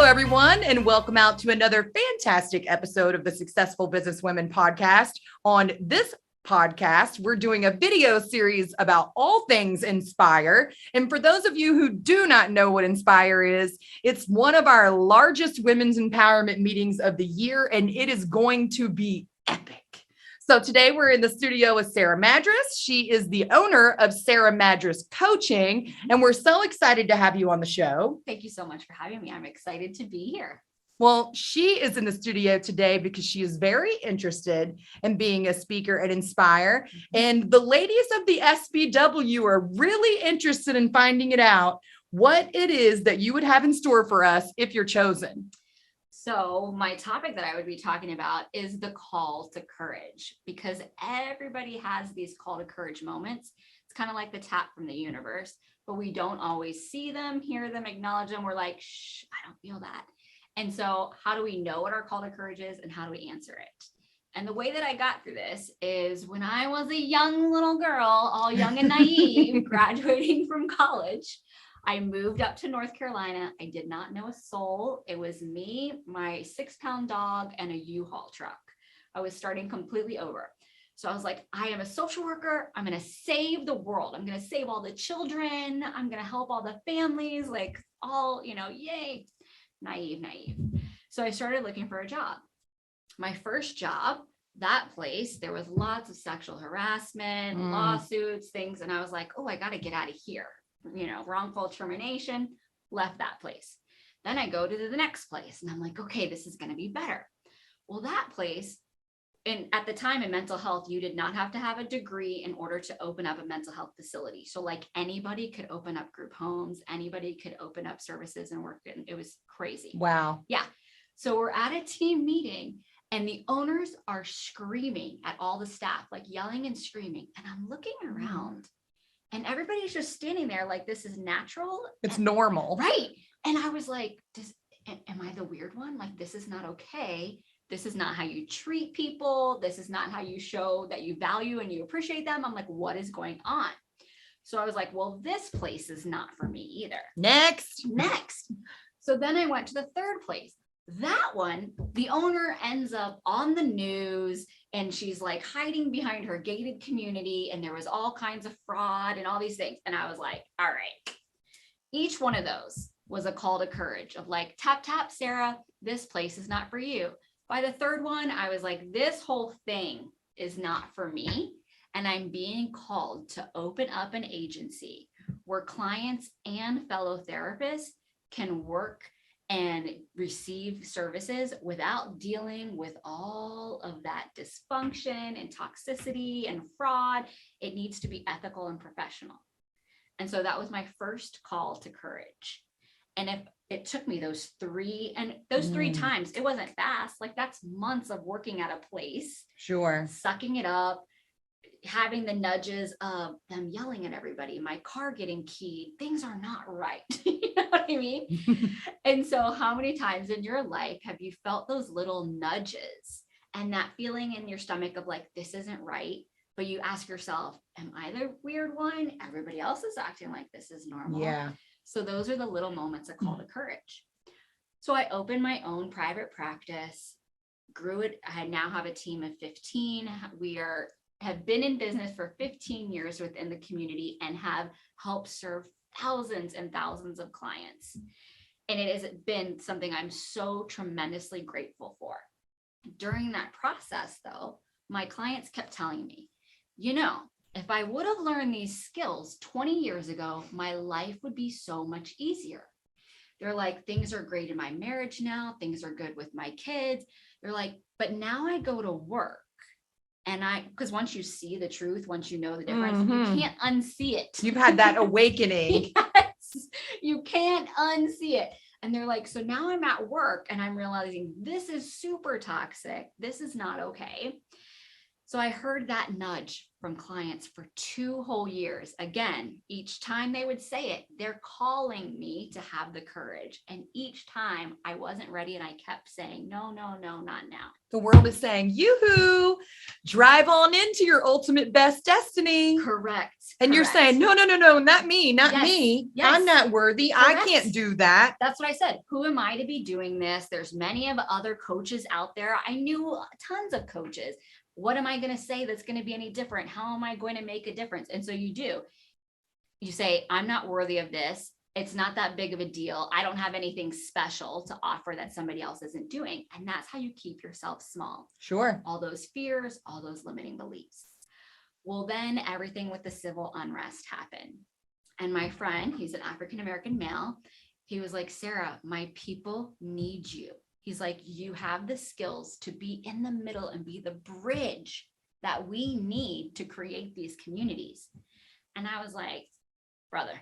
everyone, and welcome out to another fantastic episode of the Successful Businesswomen podcast. On this podcast, we're doing a video series about all things Inspire. And for those of you who do not know what Inspire is, it's one of our largest women's empowerment meetings of the year, and it is going to be epic. So today we're in the studio with Sarah Madras. She is the owner of Sarah Madras Coaching, and we're so excited to have you on the show. Thank you so much for having me. I'm excited to be here. Well, she is in the studio today because she is very interested in being a speaker at Inspire. And the ladies of the SBW are really interested in finding it out what it is that you would have in store for us if you're chosen. So my topic that I would be talking about is the call to courage, because everybody has these call to courage moments. It's kind of like the tap from the universe, but we don't always see them, hear them, acknowledge them. We're like, shh, I don't feel that. And so how do we know what our call to courage is and how do we answer it? And the way that I got through this is when I was a young little girl, all young and naive, graduating from college, I moved up to North Carolina. I did not know a soul. It was me, my 6-pound dog, and a U-Haul truck. I was starting completely over. So I was like, I am a social worker. I'm going to save the world. I'm going to save all the children. I'm going to help all the families, like all, yay. Naive. So I started looking for a job. My first job, that place, there was lots of sexual harassment, lawsuits, things. And I was like, oh, I got to get out of here. Wrongful termination, left that place. Then I go to the next place and I'm like, okay, this is going to be better. Well, that place, and at the time in mental health, you did not have to have a degree in order to open up a mental health facility. So like anybody could open up group homes, anybody could open up services and work. And it was crazy. Wow. Yeah. So we're at a team meeting and the owners are screaming at all the staff, like yelling and screaming. And I'm looking around and everybody's just standing there like this is natural. It's normal. Right. And I was like, am I the weird one? Like, this is not okay. This is not how you treat people. This is not how you show that you value and you appreciate them. I'm like, what is going on? So I was like, well, this place is not for me either. Next. So then I went to the third place. That one, the owner ends up on the news and she's like hiding behind her gated community. And there was all kinds of fraud and all these things. And I was like, all right, each one of those was a call to courage of like, tap, tap, Sarah, this place is not for you. By the third one, I was like, this whole thing is not for me. And I'm being called to open up an agency where clients and fellow therapists can work and receive services without dealing with all of that dysfunction and toxicity and fraud. It needs to be ethical and professional. And so that was my first call to courage. And if it took me those three times, it wasn't fast. Like that's months of working at a place. Sure. Sucking it up, having the nudges of them yelling at everybody, my car getting keyed, things are not right. You know what I mean? And so how many times in your life have you felt those little nudges and that feeling in your stomach of like, this isn't right? But you ask yourself, am I the weird one? Everybody else is acting like this is normal. Yeah. So those are the little moments that call to courage. So I opened my own private practice, grew it. I now have a team of 15. We have been in business for 15 years within the community and have helped serve thousands and thousands of clients. And it has been something I'm so tremendously grateful for. During that process, though, my clients kept telling me, if I would have learned these skills 20 years ago, my life would be so much easier. They're like, things are great in my marriage now. Things are good with my kids. They're like, but now I go to work and because once you see the truth, once you know the difference, you can't unsee it. You've had that awakening. Yes, you can't unsee it. And they're like, so now I'm at work and I'm realizing this is super toxic. This is not okay. So I heard that nudge from clients for 2 whole years. Again, each time they would say it, they're calling me to have the courage. And each time I wasn't ready and I kept saying, no, not now. The world is saying, yoo-hoo, drive on into your ultimate best destiny. Correct. And you're saying, no, not me, not Yes. me. Yes. I'm not worthy. Correct. I can't do that. That's what I said. Who am I to be doing this? There's many of other coaches out there. I knew tons of coaches. What am I going to say that's going to be any different? How am I going to make a difference? And so you do. You say, I'm not worthy of this. It's not that big of a deal. I don't have anything special to offer that somebody else isn't doing. And that's how you keep yourself small. Sure. All those fears, all those limiting beliefs. Well, then everything with the civil unrest happened. And my friend, he's an African-American male. He was like, Sarah, my people need you. He's like, you have the skills to be in the middle and be the bridge that we need to create these communities. And I was like, brother,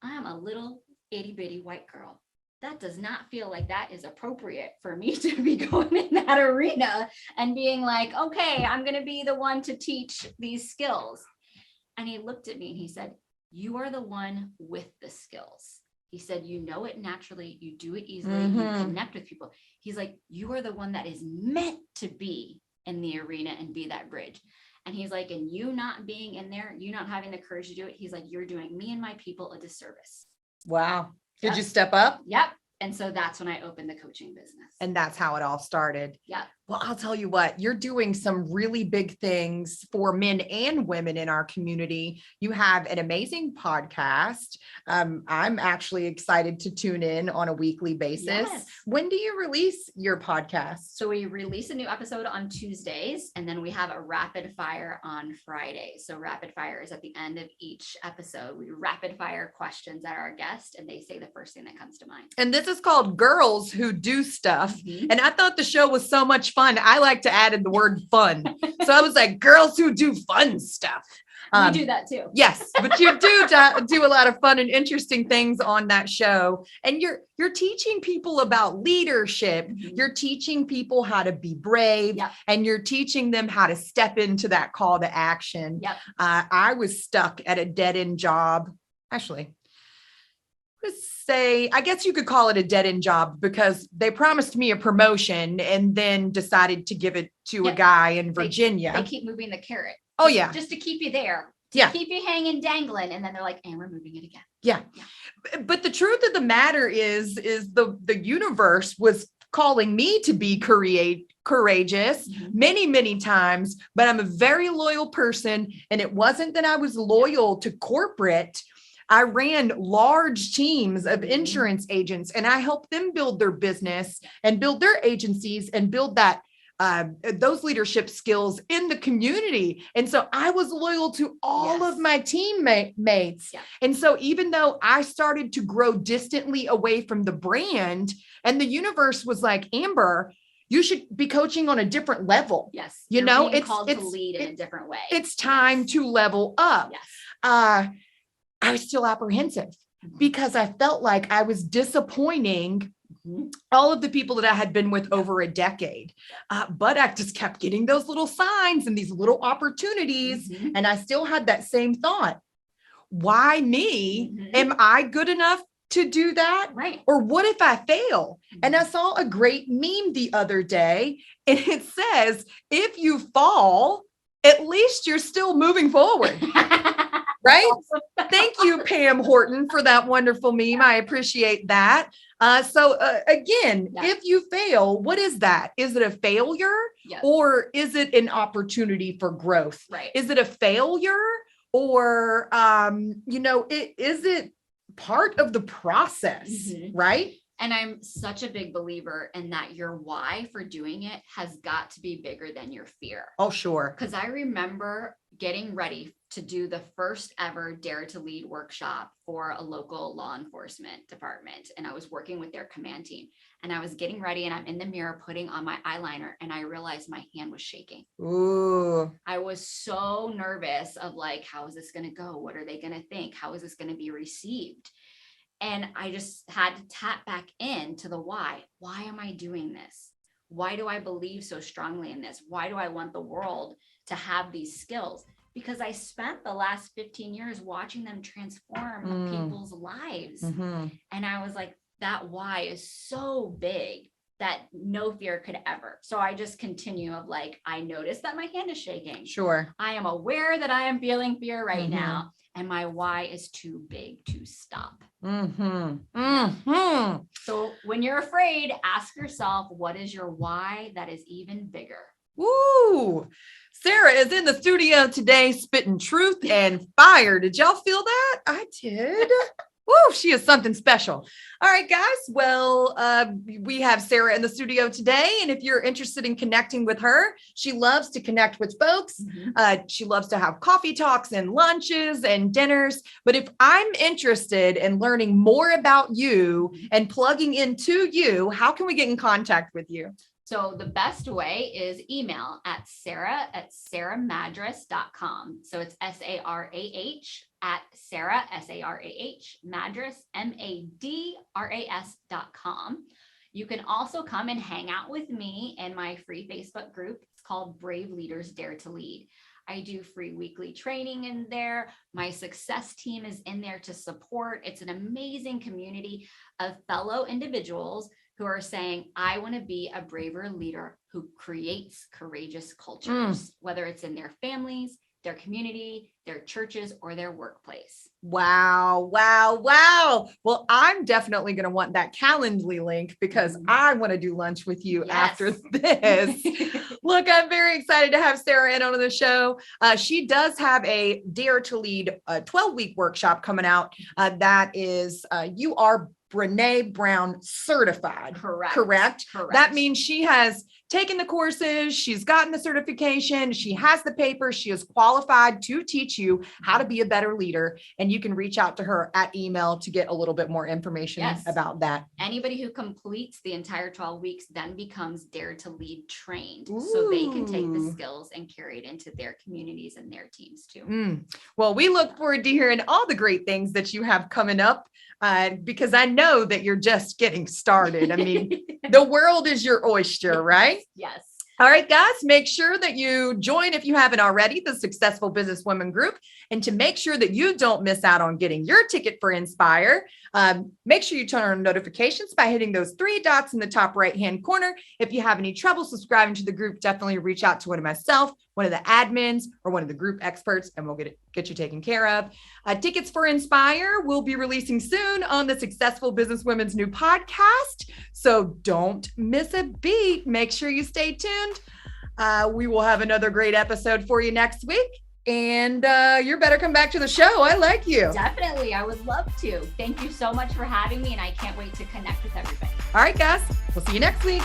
I am a little itty bitty white girl. That does not feel like that is appropriate for me to be going in that arena and being like, okay, I'm going to be the one to teach these skills. And he looked at me and he said, you are the one with the skills. He said, you know it naturally, you do it easily, you connect with people. He's like, you are the one that is meant to be in the arena and be that bridge. And he's like, and you not being in there, you not having the courage to do it, he's like, you're doing me and my people a disservice. Wow. Did you step up? Yep. And so that's when I opened the coaching business. And that's how it all started. Yeah. Well, I'll tell you what, you're doing some really big things for men and women in our community. You have an amazing podcast. I'm actually excited to tune in on a weekly basis. Yes. When do you release your podcast? So we release a new episode on Tuesdays, and then we have a rapid fire on Friday. So rapid fire is at the end of each episode. We rapid fire questions at our guest, and they say the first thing that comes to mind. And this is called Girls Who Do Stuff. Mm-hmm. And I thought the show was so much fun. I like to add in the word fun. So I was like, girls who do fun stuff. We do that too. Yes, but you do a lot of fun and interesting things on that show. And you're teaching people about leadership. Mm-hmm. You're teaching people how to be brave. Yep. And you're teaching them how to step into that call to action. Yep. I was stuck at a dead-end job. Actually, I guess you could call it a dead-end job because they promised me a promotion and then decided to give it to a guy in Virginia. They keep moving the carrot. Oh, yeah. Just to keep you there. Keep you hanging, dangling. And then they're like, and we're moving it again. Yeah. But the truth of the matter is the universe was calling me to be courageous many, many times, but I'm a very loyal person. And it wasn't that I was loyal to corporate. I ran large teams of insurance agents and I helped them build their business and build their agencies and build that those leadership skills in the community. And so I was loyal to all of my teammates. Yeah. And so even though I started to grow distantly away from the brand and the universe was like, Amber, you should be coaching on a different level. Yes. You know, it's called to lead in a different way. It's time to level up. Yes. I was still apprehensive because I felt like I was disappointing all of the people that I had been with over a decade. But I just kept getting those little signs and these little opportunities. And I still had that same thought. Why me? Am I good enough to do that? Right. Or what if I fail? And I saw a great meme the other day and it says, if you fall, at least you're still moving forward. Right? Awesome. Thank you, Pam Horton, for that wonderful meme. I appreciate that. Again, if you fail, what is that? Is it a failure or is it an opportunity for growth? Right. Is it a failure or, is it part of the process? Right. And I'm such a big believer in that your why for doing it has got to be bigger than your fear. Oh, sure. Because I remember getting ready to do the first ever Dare to Lead workshop for a local law enforcement department. And I was working with their command team and I was getting ready and I'm in the mirror putting on my eyeliner and I realized my hand was shaking. Ooh. I was so nervous of like, how is this going to go? What are they going to think? How is this going to be received? And I just had to tap back into the why. Why am I doing this? Why do I believe so strongly in this? Why do I want the world to have these skills? Because I spent the last 15 years watching them transform people's lives. And I was like, that why is so big that no fear could ever. So I just continue of like, I notice that my hand is shaking. Sure. I am aware that I am feeling fear right now. And my why is too big to stop. So when you're afraid, ask yourself, what is your why that is even bigger? Woo! Sarah is in the studio today, spitting truth and fire. Did y'all feel that? I did. Woo, she is something special. All right, guys. Well, we have Sarah in the studio today. And if you're interested in connecting with her, she loves to connect with folks. She loves to have coffee talks and lunches and dinners. But if I'm interested in learning more about you and plugging into you, how can we get in contact with you? So the best way is email at sarah@sarahmadras.com. So it's SARAH at Sarah, SARAH, Madras, MADRAS.com. You can also come and hang out with me in my free Facebook group. It's called Brave Leaders Dare to Lead. I do free weekly training in there. My success team is in there to support. It's an amazing community of fellow individuals who are saying, I want to be a braver leader who creates courageous cultures, whether it's in their families, their community, their churches, or their workplace. Wow. Well, I'm definitely going to want that Calendly link because I want to do lunch with you after this. Look, I'm very excited to have Sarah in on the show. She does have a Dare to Lead 12-week workshop coming out. That is, you are Brene Brown certified. Correct. That means she has taken the courses, she's gotten the certification, she has the paper, she is qualified to teach you how to be a better leader. And you can reach out to her at email to get a little bit more information about that. Anybody who completes the entire 12 weeks then becomes Dare to Lead trained. So they can take the skills and carry it into their communities and their teams too. Well, we look forward to hearing all the great things that you have coming up. Because I know that you're just getting started. I mean, the world is your oyster, right? Yes. All right, guys, make sure that you join, if you haven't already, the Successful Businesswomen group. And to make sure that you don't miss out on getting your ticket for Inspire, make sure you turn on notifications by hitting those 3 dots in the top right-hand corner. If you have any trouble subscribing to the group, definitely reach out to one of myself, one of the admins, or one of the group experts, and we'll get you taken care of. Tickets for Inspire will be releasing soon on the Successful Businesswomen's new podcast. So don't miss a beat. Make sure you stay tuned. We will have another great episode for you next week. And you better come back to the show. I like you. Definitely. I would love to. Thank you so much for having me. And I can't wait to connect with everybody. All right, guys. We'll see you next week.